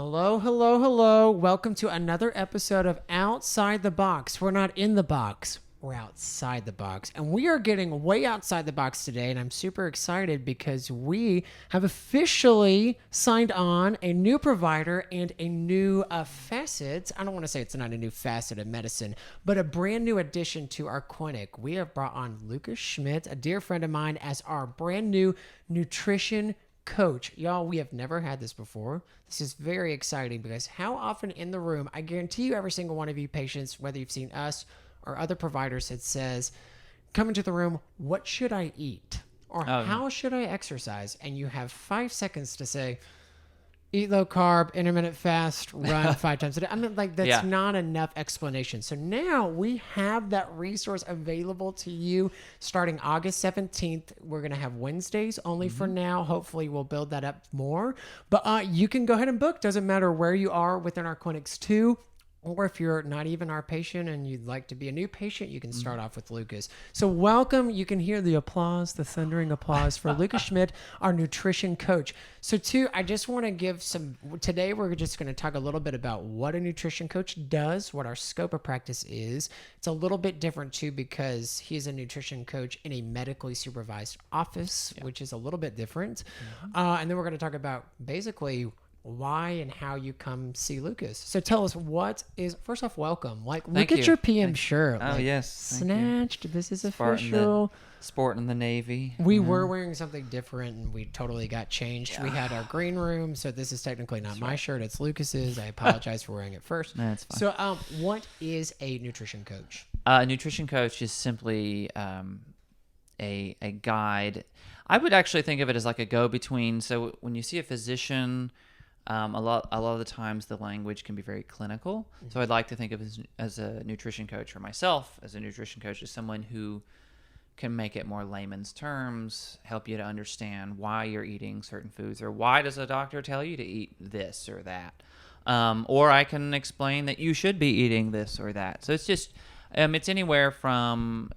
Hello, hello, hello. Welcome to another episode of Outside the Box. We're not in the box. We're outside the box. And we are getting way outside the box today. And I'm super excited because we have officially signed on a new provider and a new facet. I don't want to say it's not a new facet of medicine, but a brand new addition to our clinic. We have brought on Lucas Schmidt, a dear friend of mine, as our brand new nutrition coach. Y'all, we have never had this before. This is very exciting because how often in the room, I guarantee you every single one of you patients, whether you've seen us or other providers, it says, come into the room, what should I eat? Or how should I exercise? And you have 5 seconds to say, eat low carb, intermittent fast, run 5 times a day. I mean, like, that's not enough explanation. So now we have that resource available to you starting August 17th. We're going to have Wednesdays only for now. Hopefully we'll build that up more. But you can go ahead and book. Doesn't matter where you are within our clinics too. Or if you're not even our patient and you'd like to be a new patient, you can start off with Lucas. So welcome. You can hear the applause, the thundering applause for Lucas Schmidt, our nutrition coach. So I just want to give today we're just going to talk a little bit about what a nutrition coach does, what our scope of practice is. It's a little bit different too because he's a nutrition coach in a medically supervised office, which is a little bit different. And then we're going to talk about basically why and how you come see Lucas. So tell us first off, welcome. Like, look at your PM shirt. Oh, like, yes. Snatched. This is official. Sport in the Navy. We were wearing something different and we totally got changed. Yeah. We had our green room. So this is technically not my shirt. It's Lucas's. I apologize for wearing it first. That's fine. So what is a nutrition coach? A nutrition coach is simply a guide. I would actually think of it as like a go-between. So when you see a physician, a lot of the times the language can be very clinical. So I'd like to think of it as a nutrition coach, or myself as a nutrition coach, as someone who can make it more layman's terms, help you to understand why you're eating certain foods, or why does a doctor tell you to eat this or that. Or I can explain that you should be eating this or that. So it's just, it's anywhere from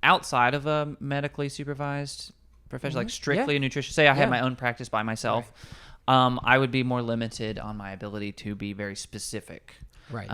outside of a medically supervised profession, like strictly a nutrition. Say I had my own practice by myself. Right. I would be more limited on my ability to be very specific. Right.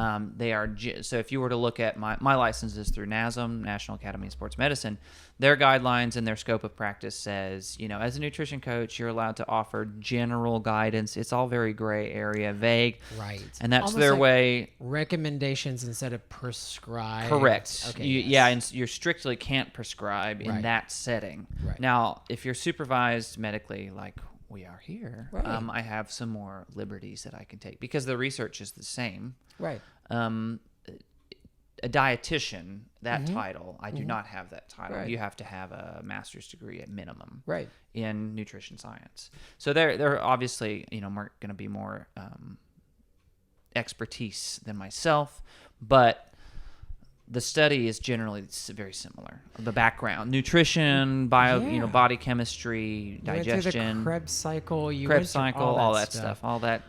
So if you were to look at my licenses through NASM, National Academy of Sports Medicine, their guidelines and their scope of practice says, as a nutrition coach, you're allowed to offer general guidance. It's all very gray area, vague. Right. And that's almost their way. Recommendations instead of prescribe. Correct. Okay. And you strictly can't prescribe in that setting. Right. Now, if you're supervised medically, like we are here, right. I have some more liberties that I can take because the research is the same. Right. A dietitian, that title, I do not have that title. Right. You have to have a master's degree at minimum, right, in nutrition science. So they're obviously, going to be more expertise than myself, but the study is generally very similar. The background, nutrition, body chemistry, digestion, the Krebs cycle, all that stuff, all that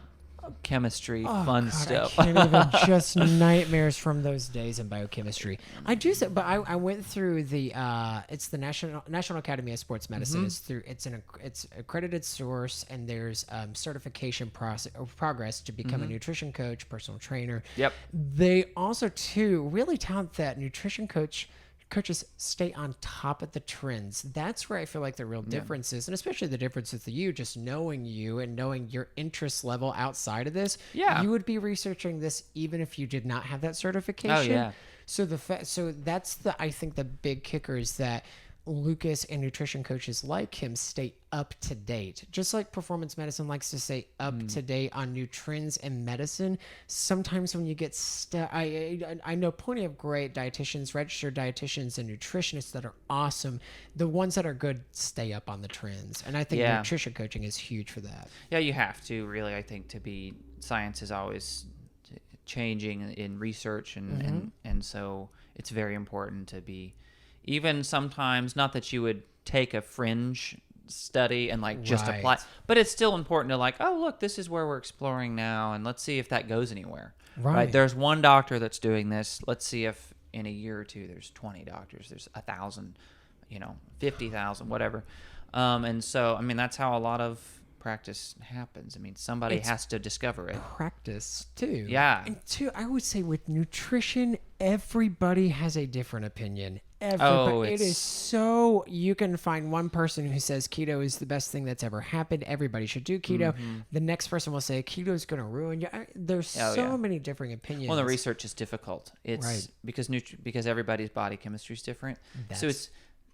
chemistry, fun stuff. I can't even just nightmares from those days in biochemistry. I do say, but I went through it's the National Academy of Sports Medicine. It's accredited source, and there's certification progress to become a nutrition coach, personal trainer. Yep. They also too really tout that nutrition coaches stay on top of the trends. That's where I feel like the real difference is, and especially the difference with you, just knowing you and knowing your interest level outside of this. Yeah, you would be researching this even if you did not have that certification. Oh yeah. So that's I think the big kicker is that Lucas and nutrition coaches like him stay up to date. Just like performance medicine likes to stay up to date on new trends in medicine. Sometimes when you get I know plenty of great dietitians, registered dietitians, and nutritionists that are awesome. The ones that are good stay up on the trends. And I think nutrition coaching is huge for that. Yeah, you have to really, I think, science is always changing in research and so it's very important to be, even sometimes, not that you would take a fringe study and just apply, but it's still important to look, this is where we're exploring now, and let's see if that goes anywhere. Right? There's one doctor that's doing this. Let's see if in a year or two there's 20 doctors, there's 1,000, 50,000, whatever. And so, that's how a lot of practice happens. I mean, somebody It's has to discover it. practice too. Yeah. And two, I would say with nutrition, everybody has a different opinion. Everybody. Oh, It is it's- so, you can find one person who says keto is the best thing that's ever happened. Everybody should do keto. The next person will say keto is going to ruin you. There's Oh, so yeah. many different opinions. Well, the research is difficult. It's Right. because everybody's body chemistry is different. So That's- it's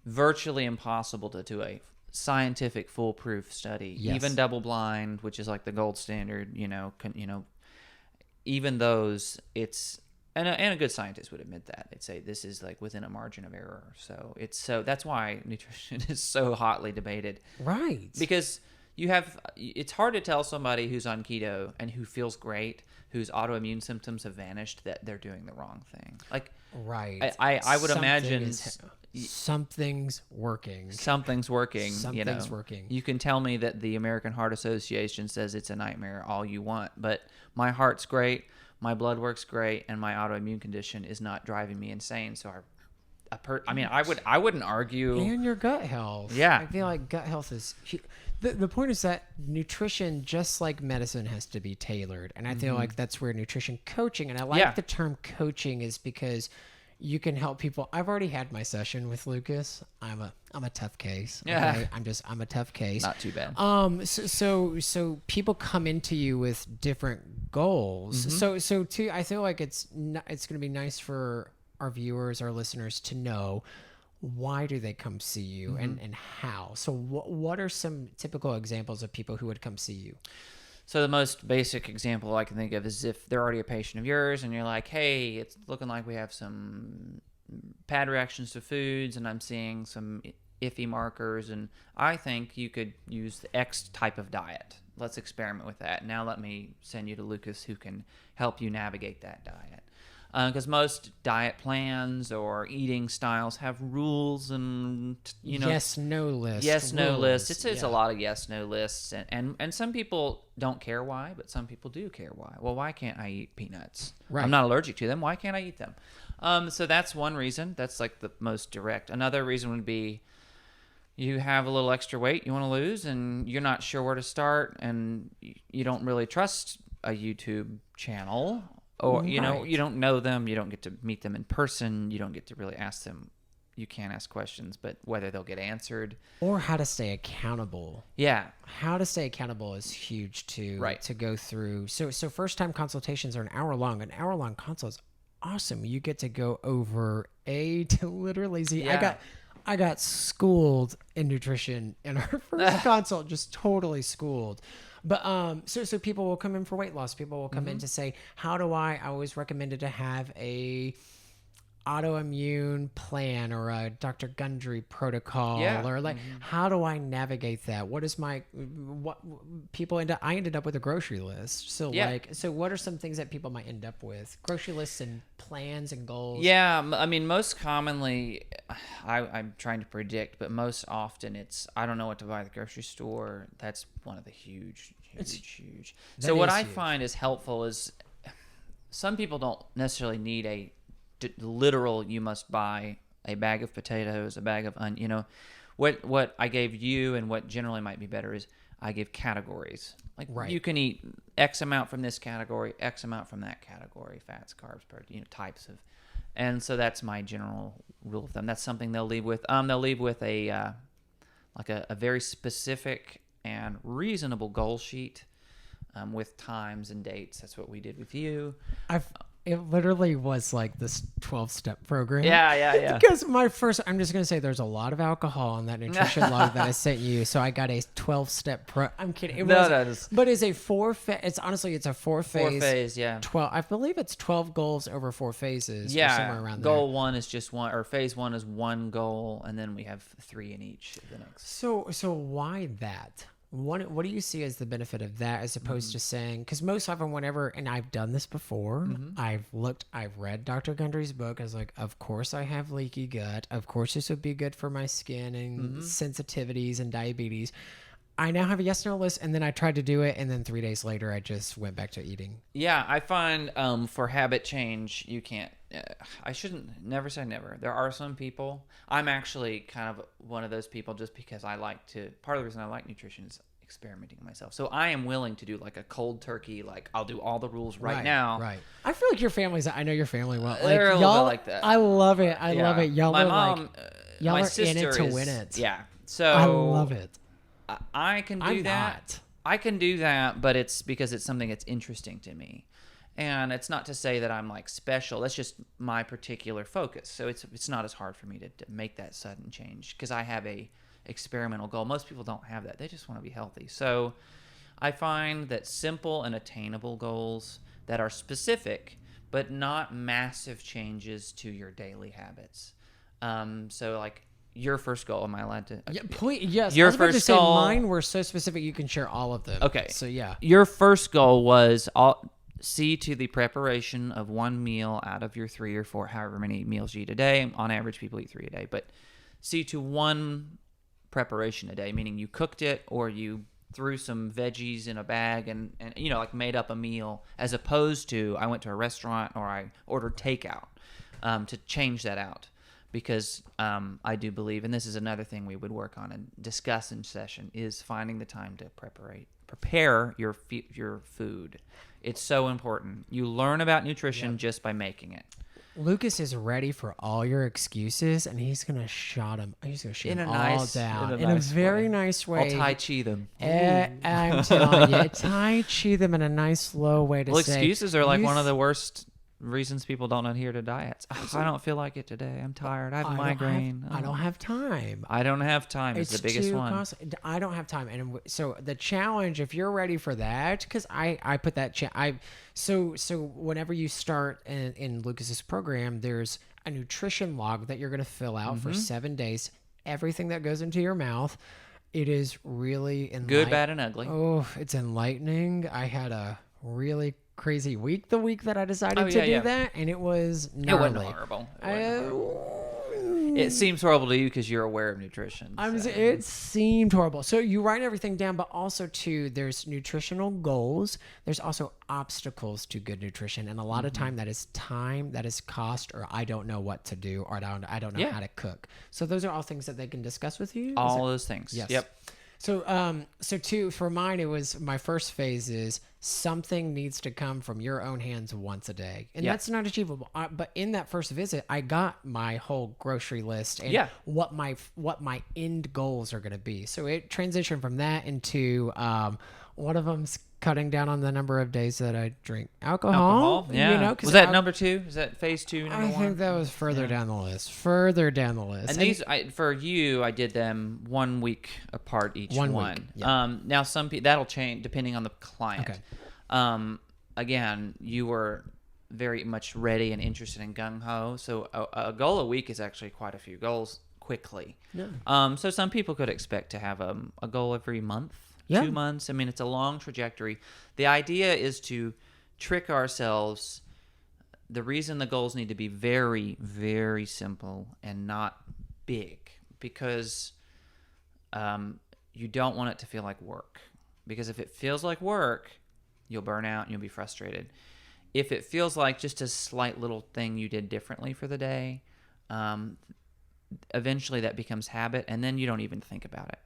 virtually impossible to do a scientific foolproof study, Yes. even double blind, which is like the gold standard. Even those, it's and a good scientist would admit that. They'd say this is like within a margin of error. So that's why nutrition is so hotly debated. Right. Because it's hard to tell somebody who's on keto and who feels great, whose autoimmune symptoms have vanished, that they're doing the wrong thing. Like, Right. I would Something imagine something's working. something's working. Something's working. You can tell me that the American Heart Association says it's a nightmare all you want, but my heart's great, my blood works great, and my autoimmune condition is not driving me insane. So I wouldn't argue. And your gut health. Yeah. I feel like gut health is the point is that nutrition, just like medicine, has to be tailored. And I feel like that's where nutrition coaching, and I like Yeah. the term coaching, is because you can help people. I've already had my session with Lucas. I'm a tough case. Yeah. Okay? I'm a tough case. Not too bad. So people come into you with different goals. So too, I feel like it's going to be nice for our viewers, our listeners, to know why do they come see you and how. So what are some typical examples of people who would come see you? So the most basic example I can think of is if they're already a patient of yours and you're like, hey, it's looking like we have some bad reactions to foods and I'm seeing some iffy markers and I think you could use the X type of diet. Let's experiment with that. Now let me send you to Lucas who can help you navigate that diet. Because most diet plans or eating styles have rules and, yes, no list. yes, no rules. list. It's Yeah. a lot of yes, no lists. And some people don't care why, but some people do care why. Well, why can't I eat peanuts? Right. I'm not allergic to them. Why can't I eat them? So that's one reason. That's like the most direct. Another reason would be you have a little extra weight you want to lose and you're not sure where to start and you don't really trust a YouTube channel. Or, you Right. don't know them. You don't get to meet them in person. You don't get to really ask them. You can ask questions, but whether they'll get answered. Or how to stay accountable. Yeah. How to stay accountable is huge too. Right. To go through. So first time consultations are an hour long. An hour long consult is awesome. You get to go over A to literally Z. Yeah. I got schooled in nutrition in our first consult, just totally schooled. But so people will come in for weight loss. People will come in to say, how do I always recommended to have a autoimmune plan or a Dr. Gundry protocol, Yeah. or like how do I navigate that? What is my what people I ended up with a grocery list. So Yeah. so what are some things that people might end up with? Grocery lists and plans and goals. Yeah. I mean, most commonly, I'm trying to predict, but most often it's, I don't know what to buy at the grocery store. That's one of the huge. So what I find is helpful is some people don't necessarily need a literal, you must buy a bag of potatoes, a bag of what I gave you and what generally might be better is I give categories. Like Right. you can eat X amount from this category, X amount from that category, fats, carbs, protein, types of, and so that's my general rule of thumb. That's something they'll leave with. They'll leave with a very specific and reasonable goal sheet with times and dates. That's what we did with you. It literally was like this 12-step program. Yeah. Because I'm just going to say there's a lot of alcohol on that nutrition log that I sent you. So I got a 12-step I'm kidding. But it's a it's honestly, it's a four-phase. 4-phase, yeah. 12. I believe it's 12 goals over 4 phases. Or Yeah. somewhere around Goal there. 1 is just one, or phase 1 is one goal, and then we have 3 in each of the next. So why that? What do you see as the benefit of that as opposed to saying, because most often whenever, and I've done this before, I've read Dr. Gundry's book. I was like, of course I have leaky gut. Of course this would be good for my skin and sensitivities and diabetes. I now have a yes, no list. And then I tried to do it. And then 3 days later, I just went back to eating. Yeah, I find for habit change, you can't, I shouldn't never say never. There are some people, I'm actually kind of one of those people just because I like to, part of the reason I like nutrition is experimenting myself. So I am willing to do like a cold turkey, like I'll do all the rules right now. Right. I feel like your family's. I know your family well. Like, They're a little y'all, bit like that. I love it. I love it. Y'all my are mom, like, y'all my are sister in it to is, win it. Yeah. So I love it. I can do I'm that. not. I can do that, but it's because it's something that's interesting to me. And it's not to say that I'm like special. That's just my particular focus. So it's not as hard for me to make that sudden change because I have a experimental goal. Most people don't have that. They just want to be healthy. So I find that simple and attainable goals that are specific but not massive changes to your daily habits. So like your first goal, am I allowed to? Yeah, please, yes. Your I was about to first say goal. mine were so specific you can share all of them. Okay. So yeah. Your first goal was see to the preparation of one meal out of your 3 or 4, however many meals you eat a day. On average, people eat 3 a day, but see to one preparation a day, meaning you cooked it or you threw some veggies in a bag and like made up a meal, as opposed to I went to a restaurant or I ordered takeout, to change that out. Because I do believe, and this is another thing we would work on and discuss in session, is finding the time to prepare your food. It's so important. You learn about nutrition just by making it. Lucas is ready for all your excuses, and he's gonna shot him. He's gonna shoot them all down in a very nice way. I'll Tai Chi them. I'm telling you, Tai Chi them in a nice, slow way to say. Excuses are like one of the worst reasons people don't adhere to diets. I don't feel like it today. I'm tired. I have a migraine. I don't have time. I don't have time. It's the biggest one. I don't have time. And so the challenge, if you're ready for that, because I put that, so whenever you start in Lucas's program, there's a nutrition log that you're going to fill out for 7 days. Everything that goes into your mouth. It is really enlightening. Good, bad, and ugly. Oh, it's enlightening. I had a really crazy week the week that I decided to do that, and it was gnarly. It wasn't horrible. It seems horrible to you because you're aware of nutrition. It seemed horrible. So you write everything down, but also too, there's nutritional goals. There's also obstacles to good nutrition, and a lot of time, that is cost, or I don't know what to do, or I don't know how to cook. So those are all things that they can discuss with you. All those things. Yes. Yep. So for mine, it was my first phase is something needs to come from your own hands once a day. And that's not achievable. But in that first visit, I got my whole grocery list and what my end goals are going to be. So it transitioned from that into, one of them's cutting down on the number of days that I drink alcohol. Yeah. Was that number 2? Is that phase 2? I think that was further down the list. And these, for you, I did them 1 week apart each one. Week, yeah. Now that'll change depending on the client. Okay. Again, you were very much ready and interested in gung ho. So a goal a week is actually quite a few goals quickly. Yeah. So some people could expect to have a goal every month. 2 months. I mean, it's a long trajectory. The idea is to trick ourselves. The reason the goals need to be very, very simple and not big, because you don't want it to feel like work. Because if it feels like work, you'll burn out and you'll be frustrated. If it feels like just a slight little thing you did differently for the day, eventually that becomes habit, and then you don't even think about it.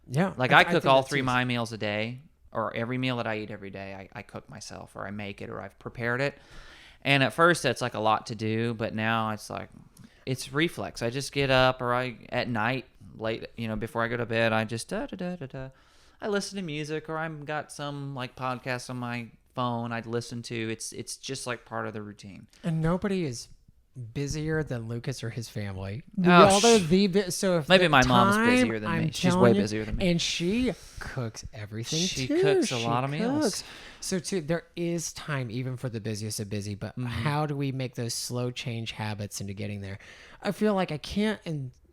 Yeah. Like I cook all 3 my meals a day, or every meal that I eat every day, I cook myself, or I make it, or I've prepared it. And at first that's like a lot to do, but now it's like, it's reflex. I just get up, or at night, late, before I go to bed, I just I listen to music, or I've got some like podcasts on my phone I'd listen to. It's just like part of the routine. And nobody is busier than Lucas or his family. So if maybe my mom's busier than me. She's way busier than me, and she cooks everything. She cooks a lot of meals. So too, there is time even for the busiest of busy. But how do we make those slow change habits into getting there? I feel like I can't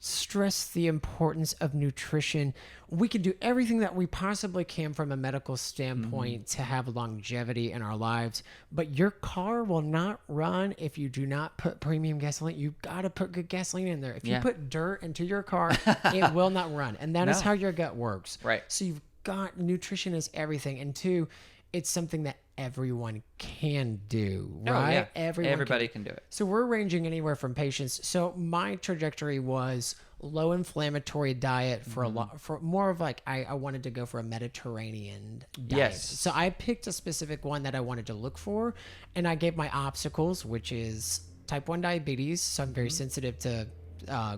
stress the importance of nutrition. We can do everything that we possibly can from a medical standpoint to have longevity in our lives, but your car will not run if you do not put premium gasoline. You've got to put good gasoline in there. If you put dirt into your car, it will not run. And that is how your gut works. Right. So you've got nutrition is everything. And 2, it's something that everyone can do, Oh, right? yeah. Everyone Everybody can do it. So we're ranging anywhere from patients. So my trajectory was low inflammatory diet for a lot, for more of like, I wanted to go for a Mediterranean diet. Yes. So I picked a specific one that I wanted to look for, and I gave my obstacles, which is type 1 diabetes. So I'm very sensitive to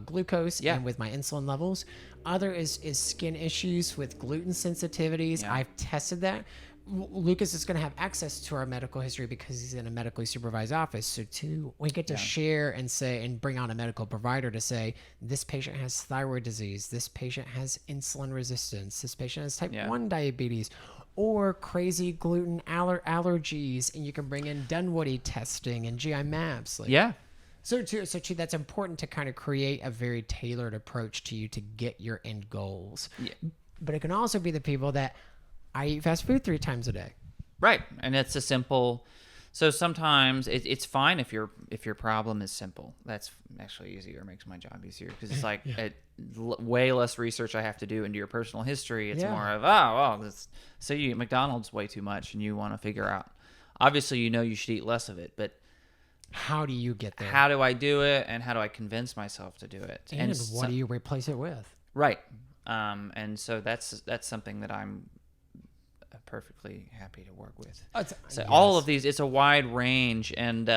glucose Yeah. and with my insulin levels. Other is skin issues with gluten sensitivities. Yeah. I've tested that. Lucas is going to have access to our medical history because he's in a medically supervised office. So too, we get to share and say and bring on a medical provider to say this patient has thyroid disease, this patient has insulin resistance, this patient has type 1 diabetes, or crazy gluten allergies, and you can bring in Dunwoody testing and GI maps. Like, Yeah. So too, that's important to kind of create a very tailored approach to you to get your end goals. Yeah. But it can also be the people that I eat fast food 3 times a day. Right. And it's a simple. So sometimes it's fine if your problem is simple. That's actually easier. It makes my job easier because it's like way less research I have to do into your personal history. It's more of, so you eat McDonald's way too much and you want to figure out. Obviously, you should eat less of it, but how do you get there? How do I do it, and how do I convince myself to do it? And what do you replace it with? Right. And so that's something that I'm perfectly happy to work with. All of these, it's a wide range, and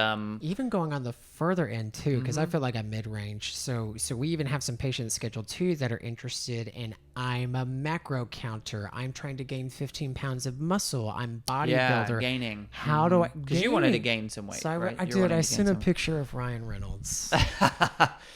even going on the further end too, because I feel like I'm mid-range. So we even have some patients scheduled too that are interested in. I'm a macro counter. I'm trying to gain 15 pounds of muscle. I'm bodybuilder. Gaining. How do I? Because you wanted to gain some weight. So right? I did. I sent a picture of Ryan Reynolds,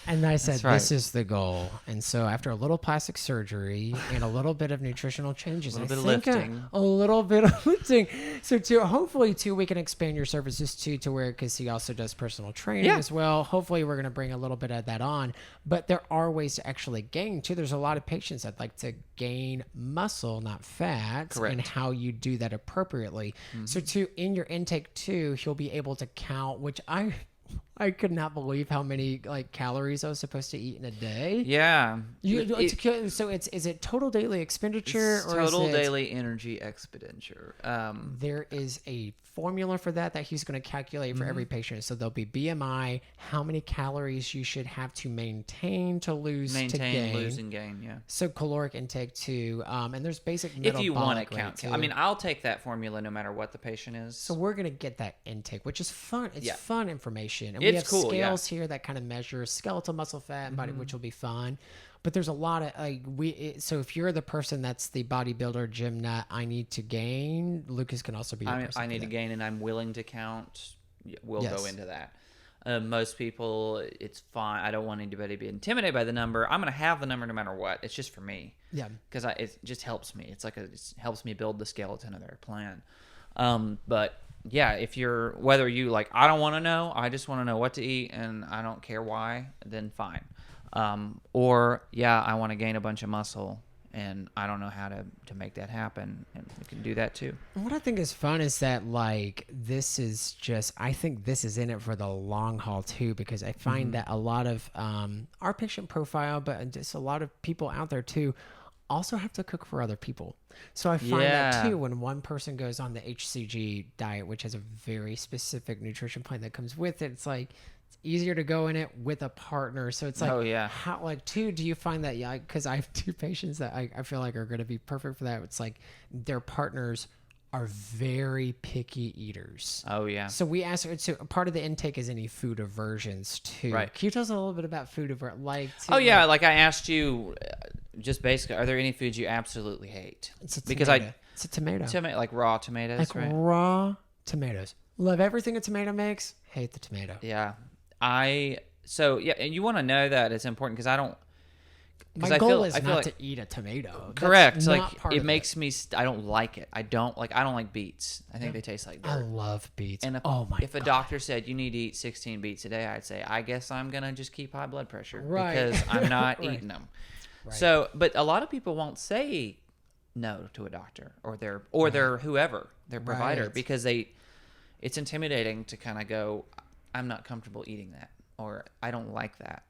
and I said, "This is the goal." And so after a little plastic surgery and a little bit of nutritional changes, a little bit of lifting, a little bit of lifting. So hopefully we can expand your services to where, because he also does personal training as well. Hopefully we're going to bring a little bit of that on, but there are ways to actually gain too. There's a lot of patients that like to gain muscle, not fat. Correct. And how you do that appropriately. So in your intake too, he'll be able to count, which I could not believe how many like calories I was supposed to eat in a day. Yeah. So is it total daily expenditure or total daily energy expenditure? There is a formula for that he's going to calculate for every patient. So there'll be BMI, how many calories you should have to maintain to lose to gain. Lose and gain, yeah. So caloric intake too, and there's basic metabolic if you want to count too. I mean, I'll take that formula no matter what the patient is. So we're going to get that intake, which is fun. It's fun information. And we have cool, scales here that kind of measure skeletal muscle fat and body, which will be fun. But there's a lot of so if you're the person that's the bodybuilder gym nut, I need to gain. Lucas can also be your person. I need to gain, and I'm willing to count. We'll go into that. Most people, it's fine. I don't want anybody to be intimidated by the number. I'm going to have the number no matter what. It's just for me. Yeah. Because it just helps me. It helps me build the skeleton of their plan. But yeah, whether you like, I don't want to know, I just want to know what to eat and I don't care why, then fine. Or I want to gain a bunch of muscle and I don't know how to make that happen, and we can do that too. What I think is fun is that like I think this is in it for the long haul too, because I find that a lot of our patient profile, but just a lot of people out there too, also have to cook for other people. So I find that too, when one person goes on the HCG diet, which has a very specific nutrition plan that comes with it, it's like it's easier to go in it with a partner. So it's like, how, like, do you find that? Yeah, because I have 2 patients that I feel like are going to be perfect for that. It's like their partners are very picky eaters. Oh yeah. So we asked. So part of the intake is any food aversions too. Right. Can you tell us a little bit about food like I asked you, just basically, are there any foods you absolutely hate? It's a tomato. It's a tomato. Like raw tomatoes, like right? Raw tomatoes. Love everything a tomato makes. Hate the tomato. Yeah. And you want to know that it's important because I don't. My goal is not to eat a tomato. Correct. That's like it makes me. I don't like it. I don't like beets. I think they taste like dirt. I love beets. And if a doctor said you need to eat 16 beets a day, I'd say I guess I'm gonna just keep high blood pressure because I'm not eating them. Right. So, but a lot of people won't say no to a doctor or their whoever, their provider, because it's intimidating to kind of go, I'm not comfortable eating that, or I don't like that.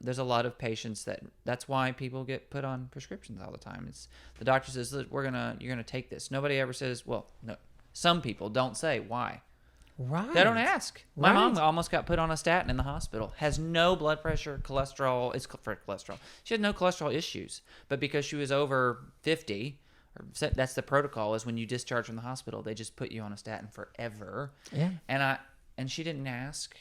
There's a lot of patients that's why people get put on prescriptions all the time. It's the doctor says, you're gonna take this. Nobody ever says, well, no, Some people don't say why. Right. They don't ask. My Right. mom almost got put on a statin in the hospital. Has no blood pressure, cholesterol. It's for cholesterol. She had no cholesterol issues, but because she was over 50, that's the protocol. Is when you discharge from the hospital, they just put you on a statin forever. Yeah. And she didn't ask.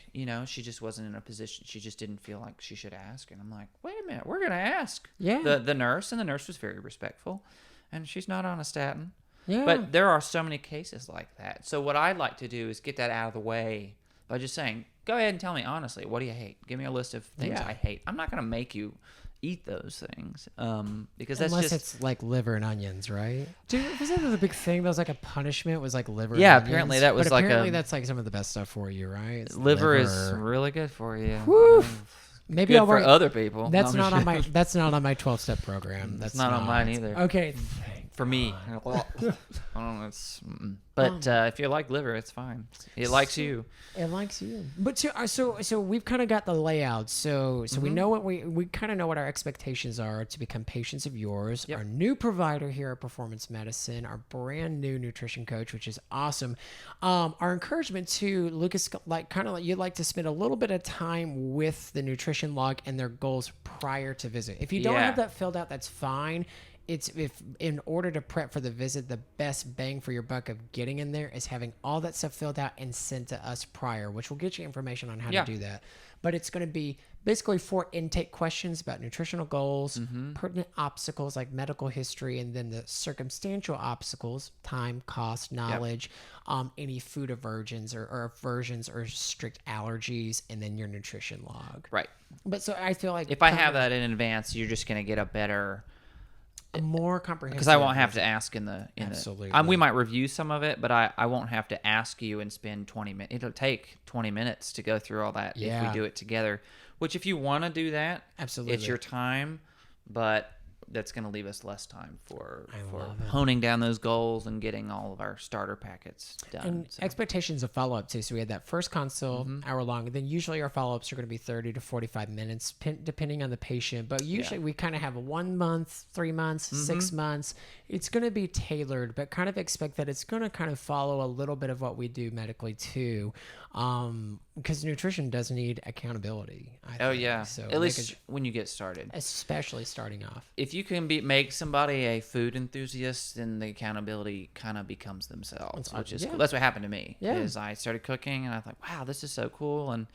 She just wasn't in a position. She just didn't feel like she should ask. And I'm like, wait a minute, we're gonna ask. Yeah. The nurse was very respectful, and she's not on a statin. Yeah. But there are so many cases like that. So what I'd like to do is get that out of the way by just saying, go ahead and tell me honestly, what do you hate? Give me a list of things I hate. I'm not going to make you eat those things because that's unless just... it's like liver and onions, right? Dude, wasn't that the big thing? That was like a punishment, was like liver Yeah, and onions? apparently that was but like apparently that's like some of the best stuff for you, right? It's liver is really good for you. Woo! Maybe Good I'll for work. other people. That's No, not on my. That's not on my 12-step program. That's not on mine either. Okay. For me. I don't know. But if you like liver, it's fine. It likes you. It likes you. But so we've kind of got the layout. So we know what we kind of know what our expectations are to become patients of yours. Yep. Our new provider here at Performance Medicine, our brand new nutrition coach, which is awesome. Our encouragement to Lucas, you'd like to spend a little bit of time with the nutrition log and their goals prior to visit. If you don't have that filled out, that's fine. If in order to prep for the visit, the best bang for your buck of getting in there is having all that stuff filled out and sent to us prior, which will get you information on how to do that. But it's going to be basically 4 intake questions about nutritional goals, pertinent obstacles like medical history, and then the circumstantial obstacles, time, cost, knowledge, any food aversions or aversions or strict allergies, and then your nutrition log. Right. But so I feel like if I have that in advance, you're just going to get a better... more comprehensive, because I won't have to ask in the Absolutely. We might review some of it, but I won't have to ask you and spend 20 minutes. It'll take 20 minutes to go through all that if we do it together, which if you want to do that, absolutely, it's your time, but that's going to leave us less time for love honing down those goals and getting all of our starter packets done. And expectations of follow-up too. So we had that first consult, hour long, and then usually our follow-ups are going to be 30 to 45 minutes, depending on the patient. But usually we kind of have 1 month, 3 months, 6 months. It's going to be tailored, but kind of expect that it's going to kind of follow a little bit of what we do medically too, because nutrition does need accountability. I think. So at least when you get started, especially starting off. If you can make somebody a food enthusiast, then the accountability kind of becomes themselves, which is cool. That's what happened to me. Is I started cooking and I thought, wow, this is so cool. And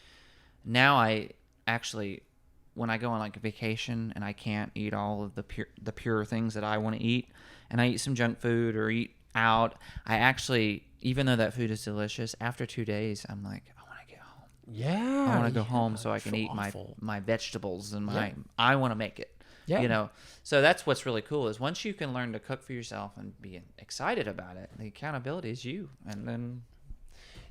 now I actually, when I go on like a vacation and I can't eat all of the pure things that I want to eat, and I eat some junk food or eat out, I actually, even though that food is delicious, after 2 days, I'm like, I want to get home. Yeah. I want to go home so I can eat my vegetables and I want to make it. Yeah. So that's what's really cool is once you can learn to cook for yourself and be excited about it, the accountability is you. And then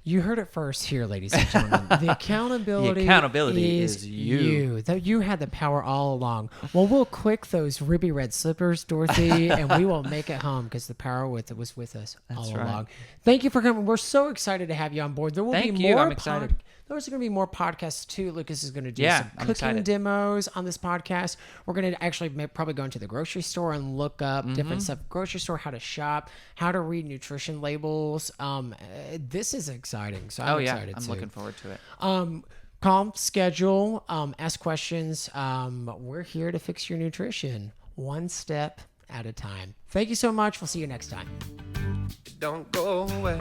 you heard it first here, ladies and gentlemen. The accountability is you. That you had the power all along. Well, we'll click those ruby red slippers, Dorothy, and we will make it home because the power was with us all along. Thank you for coming. We're so excited to have you on board. There will be more. I'm excited. There's going to be more podcasts too. Lucas is going to do some cooking demos on this podcast. We're going to actually probably go into the grocery store and look up different stuff. Grocery store, how to shop, how to read nutrition labels. This is exciting. So I'm excited too. I'm looking forward to it. Call, schedule, ask questions. We're here to fix your nutrition one step at a time. Thank you so much. We'll see you next time. Don't go away.